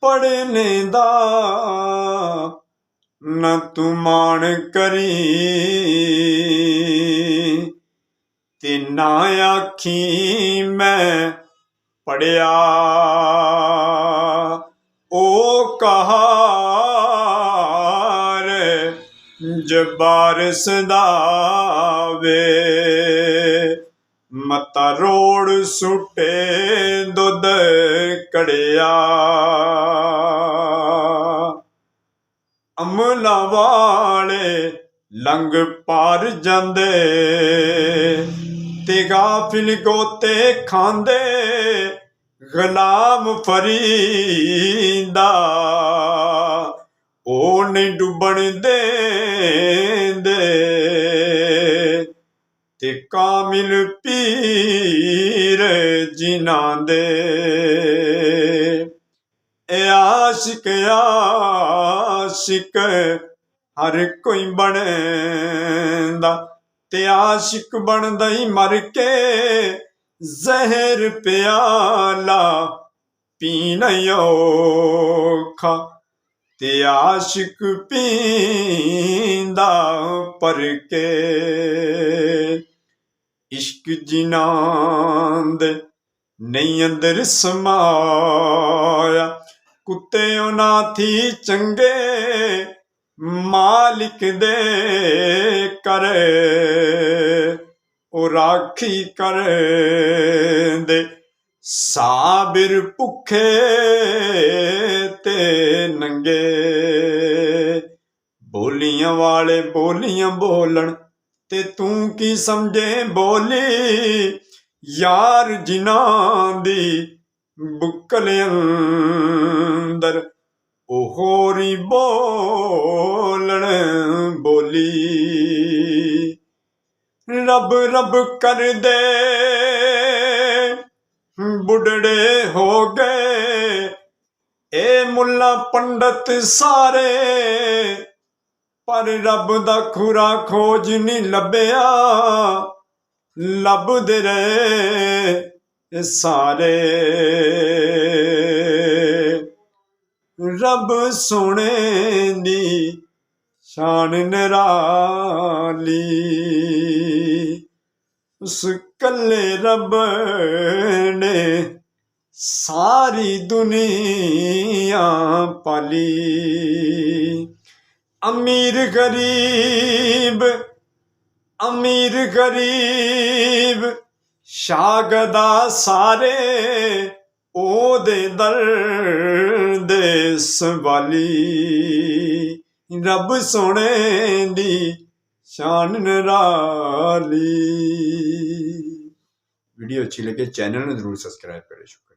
पढ़ने दा न तू मान करी ते ना आखी मैं पढ़िया ओ कहार जबार सदावे मता रोड़ सुटे दुध कड़िया अमला वाले लंग पार जांदे ते गाफिल गोते खांदे गुलाम फरीदा ओ नहीं डुबण देंदे ते कामिल पीर जिन्हां दे आशिक आशिक हर कोई बनदा ते आशिक बनदा ही मर के जहर प्याला पीना औखा ते आशिक पींदा पर के इश्क जिन्हां दे नहीं अंदर समाया कुत्ते उन्हां थी चंगे मालिक दे करे ओ राखी करे दे साबिर भुखे ते नंगे बोलियां वाले बोलियां बोलन ते तू की समझे बोली यार जिन्हां दी बुक्कल अंदर ओ होरी बोलन बोली रब रब कर दे बुढ़ड़े हो गए ए मुल्ला पंडित सारे पर रब दा खुरा खोज नहीं लभ्या लभदे रहे सारे रब सोने दी शान निराली उस कल्ले रब ने सारी दुनिया पाली अमीर गरीब शागदा सारे ओदे दर दे संभाली रब सोने दी शान निराली। वीडियो अच्छी लगे चैनल में जरूर सब्सक्राइब करें। शुक्रिया।